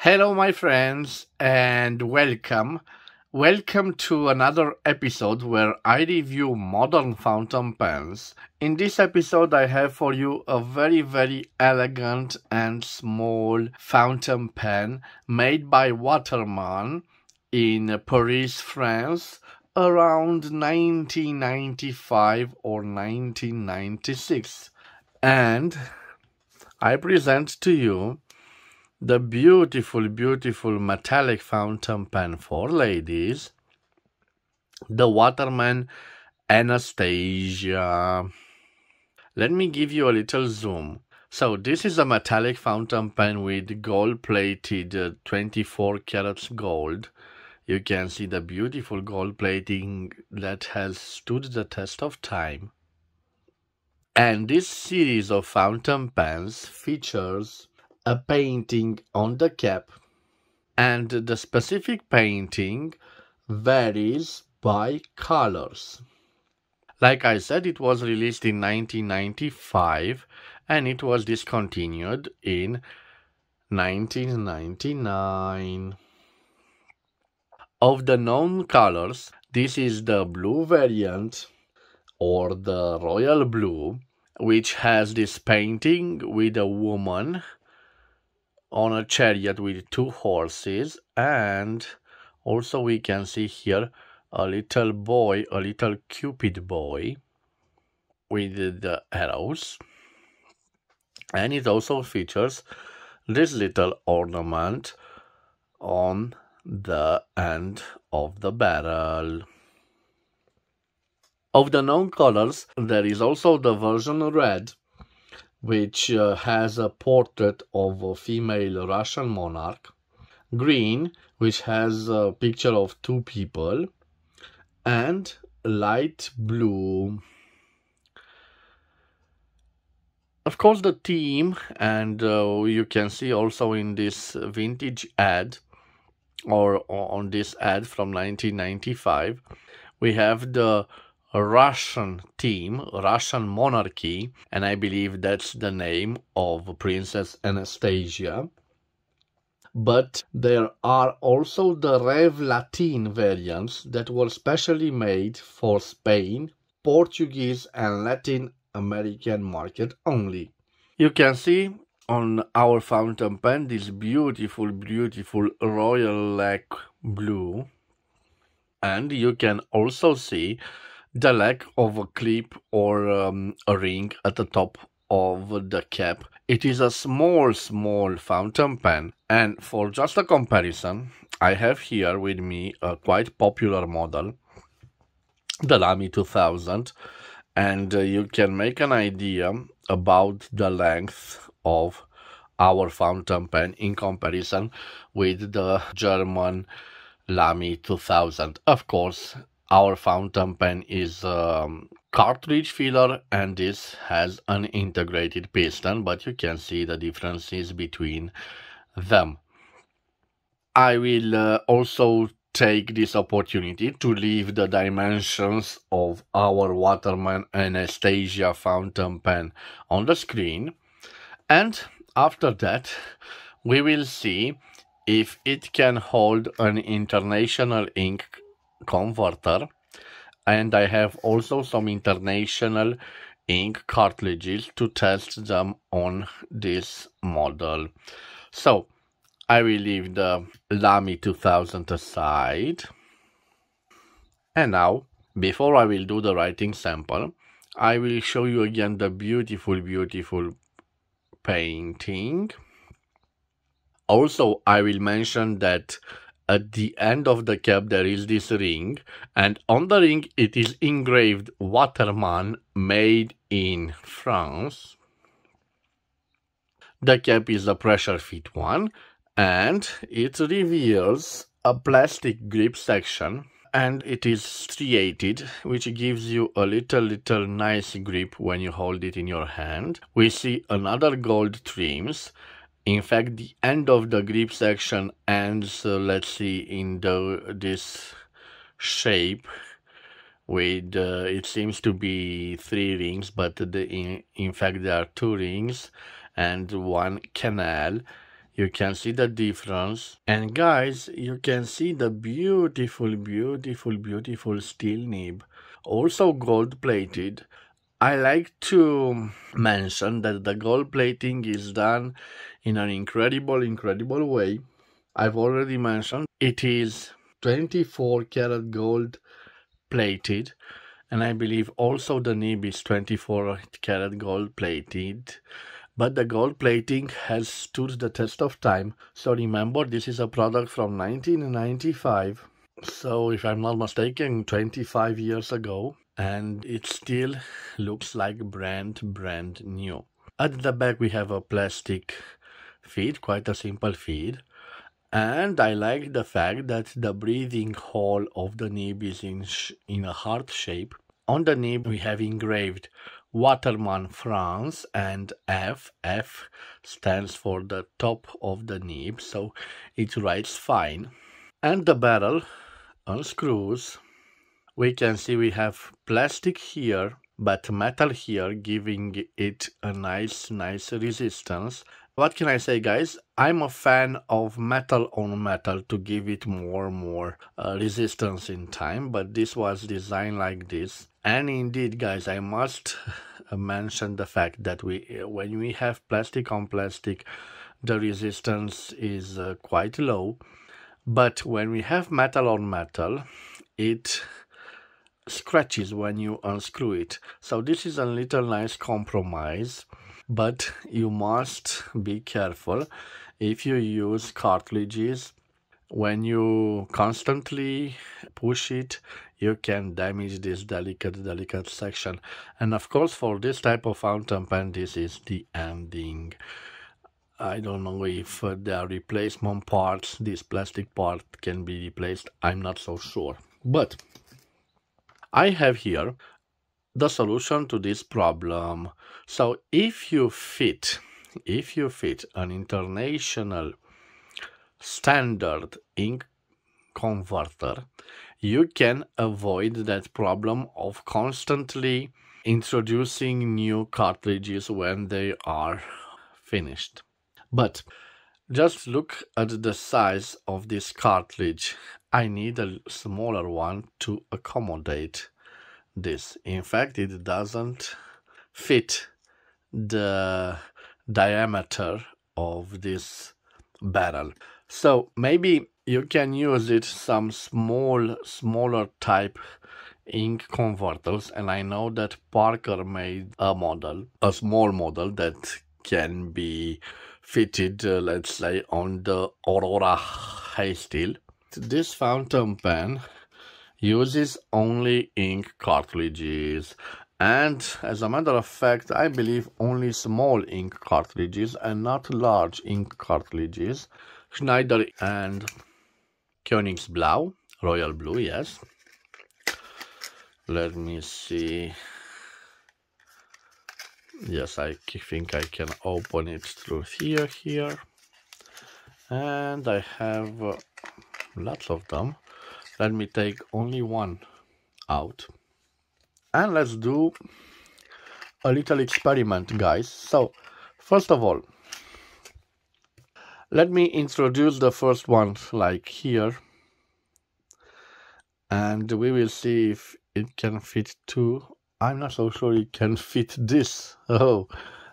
Hello, my friends, and welcome. Welcome to another episode where I review modern fountain pens. In this episode, I have for you a very elegant and small fountain pen made by Waterman in Paris, France, around 1995 or 1996. And I present to you the beautiful metallic fountain pen for ladies, the WATERMAN Anastasia. Let me give you a little zoom. So this is a metallic fountain pen with gold-plated 24 carats gold. You can see the beautiful gold plating that has stood the test of time. And this series of fountain pens features a painting on the cap, and the specific painting varies by colors. Like I said, it was released in 1995 and it was discontinued in 1999. Of the known colors, this is the blue variant or the royal blue, which has this painting with a woman on a chariot with two horses, and also we can see here a little boy, a little cupid boy with the arrows, and it also features this little ornament on the end of the barrel. Of the known colors, there is also the version red, which has a portrait of a female Russian monarch, green, which has a picture of two people, and light blue. Of course, the theme, and you can see also in this vintage ad, or on this ad from 1995, we have the Russian theme, Russian monarchy, and I believe that's the name of Princess Anastasia. But there are also the Rev Latin variants that were specially made for Spain, Portuguese and Latin American market only. You can see on our fountain pen this beautiful royal lac blue, and you can also see the lack of a clip or a ring at the top of the cap. It is a small fountain pen, and for just a comparison, I have here with me a quite popular model, the Lamy 2000, and you can make an idea about the length of our fountain pen in comparison with the German Lamy 2000. Of course, our fountain pen is cartridge filler, and this has an integrated piston, but you can see the differences between them. I will also take this opportunity to leave the dimensions of our WATERMAN Anastasia fountain pen on the screen, and after that we will see if it can hold an international ink converter, and I have also some international ink cartridges to test them on this model. So I will leave the Lamy 2000 aside, and now, before I will do the writing sample, I will show you again the beautiful painting. Also, I will mention that at the end of the cap there is this ring, and on the ring it is engraved Waterman, made in France. The cap is a pressure fit one, and it reveals a plastic grip section, and it is striated, which gives you a little nice grip when you hold it in your hand. We see another gold trims. In fact, the end of the grip section ends, let's see, in this shape with, it seems to be 3 rings, but in fact there are 2 rings and 1 canal. You can see the difference. And guys, you can see the beautiful, beautiful, beautiful steel nib. Also gold plated. I like to mention that the gold plating is done in an incredible way. I've already mentioned it is 24 karat gold plated, and I believe also the nib is 24 karat gold plated. But the gold plating has stood the test of time. So remember, this is a product from 1995. So if I'm not mistaken, 25 years ago. And it still looks like brand new. At the back we have a plastic feed, quite a simple feed. And I like the fact that the breathing hole of the nib is in a heart shape. On the nib we have engraved WATERMAN France, and F stands for the top of the nib, so it writes fine. And the barrel unscrews. We can see we have plastic here, but metal here, giving it a nice resistance. What can I say, guys? I'm a fan of metal on metal to give it more resistance in time, but this was designed like this. And indeed, guys, I must mention the fact that when we have plastic on plastic, the resistance is quite low. But when we have metal on metal, it scratches when you unscrew it. So this is a little nice compromise. But you must be careful if you use cartridges. When you constantly push it, you can damage this delicate section. And of course, for this type of fountain pen, this is the ending. I don't know if there are replacement parts. This plastic part can be replaced. I'm not so sure. But I have here the solution to this problem. So if you fit an international standard ink converter, you can avoid that problem of constantly introducing new cartridges when they are finished. But just look at the size of this cartridge. I need a smaller one to accommodate this. In fact, it doesn't fit the diameter of this barrel. So maybe you can use it some smaller type ink converters, and I know that Parker made a small model that can be fitted, let's say, on the Aurora high steel. This fountain pen uses only ink cartridges, and as a matter of fact, I believe only small ink cartridges and not large ink cartridges. Schneider and Königsblau, royal blue, yes. Let me see. Yes, I think I can open it through here. And I have lots of them. Let me take only one out. And let's do a little experiment, guys. So, first of all, let me introduce the first one, like here. And we will see if it can fit too. I'm not so sure it can fit this. Oh,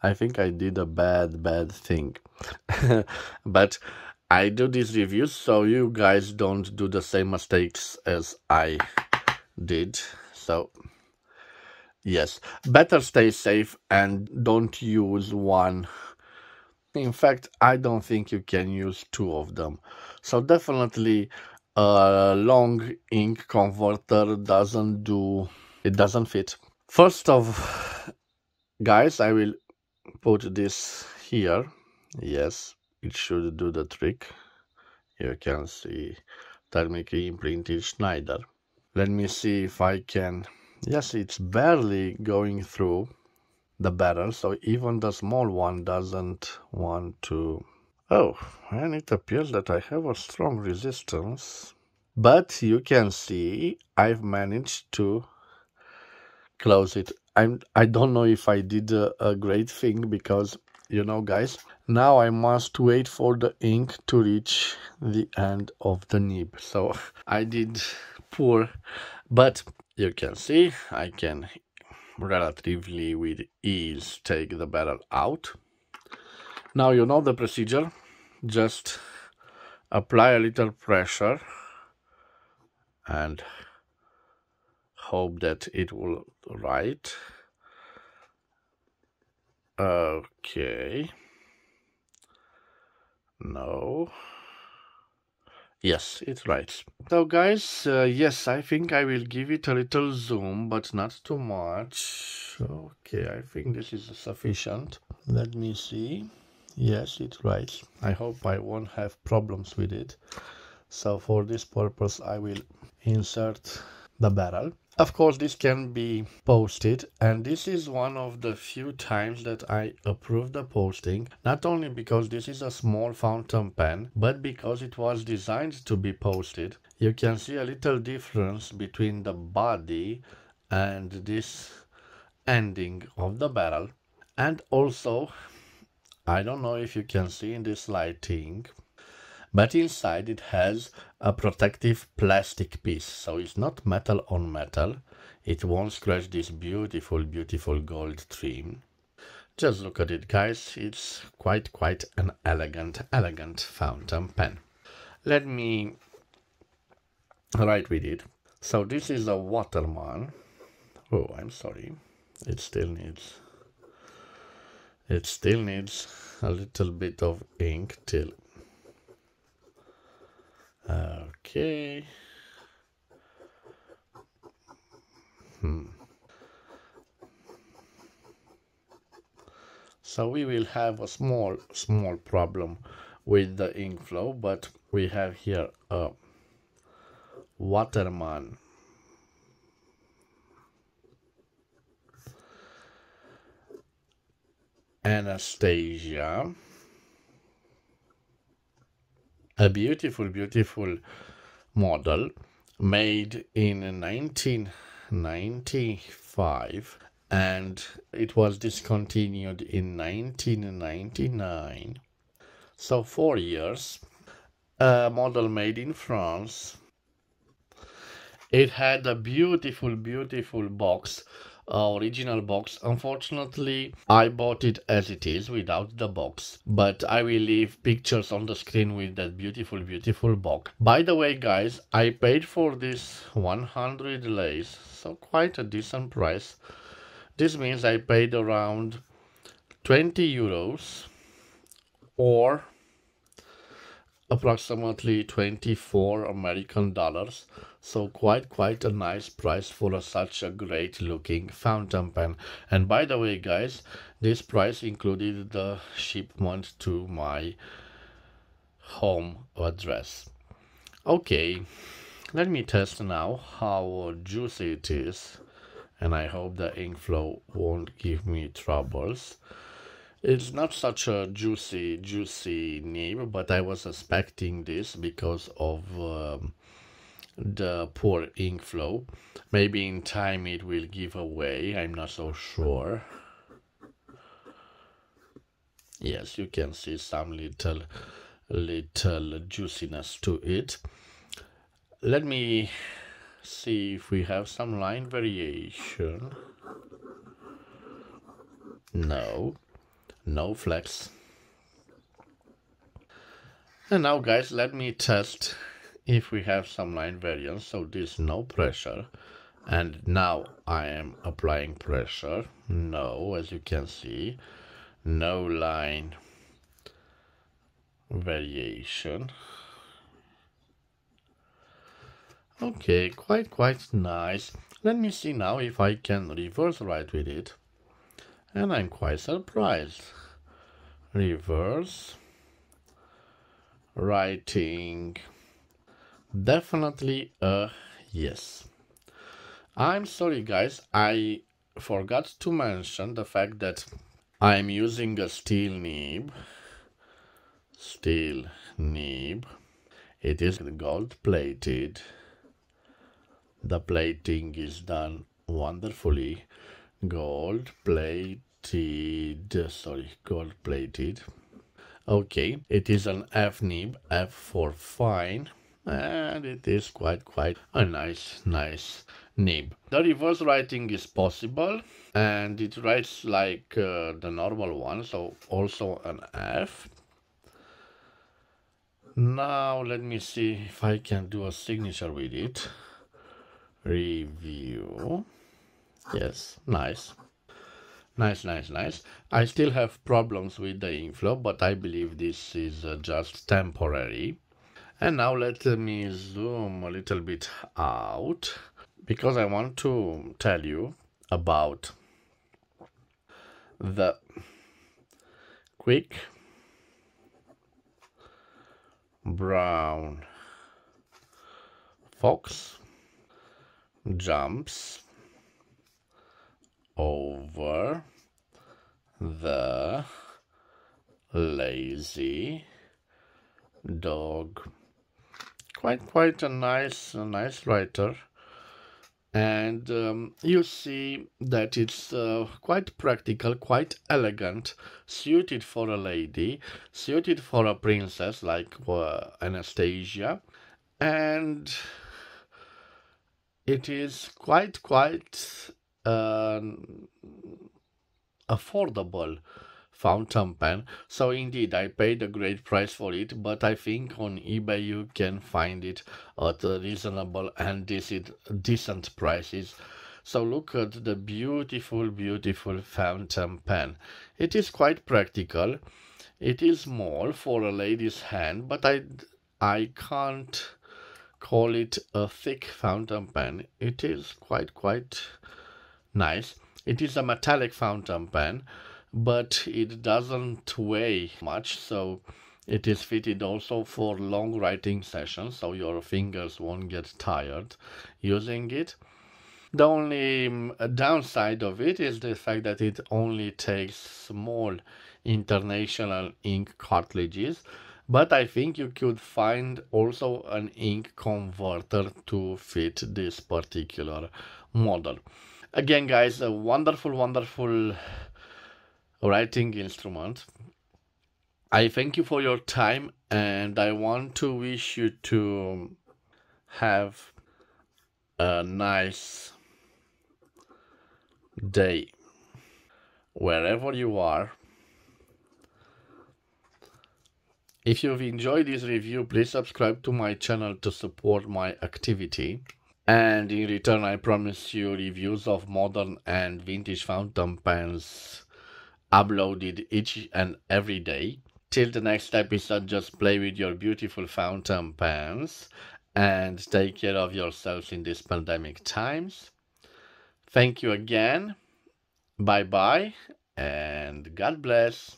I think I did a bad thing. But I do these reviews so you guys don't do the same mistakes as I did. So yes, better stay safe and don't use one. In fact, I don't think you can use two of them. So definitely a long ink converter doesn't fit. First of, guys, I will put this here. Yes, it should do the trick. You can see thermically imprinted Schneider. Let me see if I can. Yes, it's barely going through the barrel, so even the small one doesn't want to. Oh, and it appears that I have a strong resistance. But you can see I've managed to close it. I don't know if I did a great thing, because you know, guys. Now I must wait for the ink to reach the end of the nib. So I did pour, but you can see I can relatively with ease take the barrel out. Now you know the procedure. Just apply a little pressure and hope that it will right. Okay. No. Yes, it writes. So guys, yes, I think I will give it a little zoom, but not too much. Okay, I think this is sufficient. Let me see. Yes, it writes. I hope I won't have problems with it. So for this purpose, I will insert the barrel. Of course, this can be posted, and this is one of the few times that I approve the posting, not only because this is a small fountain pen, but because it was designed to be posted. You can see a little difference between the body and this ending of the barrel. And also, I don't know if you can see in this lighting, but inside it has a protective plastic piece, so it's not metal on metal. It won't scratch this beautiful gold trim. Just look at it, guys. It's quite an elegant fountain pen. Let me write with it. So this is a Waterman. Oh, I'm sorry. It still needs a little bit of ink till. Okay. So we will have a small problem with the ink flow, but we have here a Waterman Anastasia, a beautiful model made in 1995, and it was discontinued in 1999. So 4 years. A model made in France. It had a beautiful box, original box. Unfortunately, I bought it as it is without the box, but I will leave pictures on the screen with that beautiful box. By the way, guys, I paid for this 100 lays, so quite a decent price. This means I paid around 20 euros or approximately 24 American dollars. So quite a nice price for such a great looking fountain pen. And by the way, guys, this price included the shipment to my home address. Okay, let me test now how juicy it is, and I hope the ink flow won't give me troubles. It's not such a juicy nib, but I was expecting this because of the poor ink flow. Maybe in time it will give away, I'm not so sure. Yes, you can see some little juiciness to it. Let me see if we have some line variation. No flex. And now, guys, let me test if we have some line variance. So this no pressure, and now I am applying pressure. No, as you can see, no line variation. Okay, quite nice. Let me see now if I can reverse write with it, and I'm quite surprised. Reverse writing, definitely a yes. I'm sorry, guys, I forgot to mention the fact that I'm using a steel nib. It is gold plated. The plating is done wonderfully. Gold plated. gold plated. Okay, it is an F nib, F for fine, and it is quite a nice nib. The reverse writing is possible, and it writes like the normal one, so also an F. Now let me see if I can do a signature with it. Review. Yes, nice. Nice. I still have problems with the inflow, but I believe this is just temporary. And now let me zoom a little bit out, because I want to tell you about the quick brown fox jumps over the lazy dog. Quite a nice writer, and you see that it's quite practical, quite elegant, suited for a lady, suited for a princess like Anastasia, and it is quite affordable fountain pen. So indeed, I paid a great price for it, but I think on eBay you can find it at reasonable and decent prices. So look at the beautiful fountain pen. It is quite practical. It is small for a lady's hand, but I can't call it a thick fountain pen. It is quite nice. It is a metallic fountain pen, but it doesn't weigh much, so it is fitted also for long writing sessions, so your fingers won't get tired using it. The only downside of it is the fact that it only takes small international ink cartridges, but I think you could find also an ink converter to fit this particular model. Again, guys, a wonderful writing instrument. I thank you for your time, and I want to wish you to have a nice day wherever you are. If you've enjoyed this review, please subscribe to my channel to support my activity. And in return, I promise you reviews of modern and vintage fountain pens uploaded each and every day. Till the next episode, just play with your beautiful fountain pens and take care of yourselves in these pandemic times. Thank you again. Bye bye and God bless.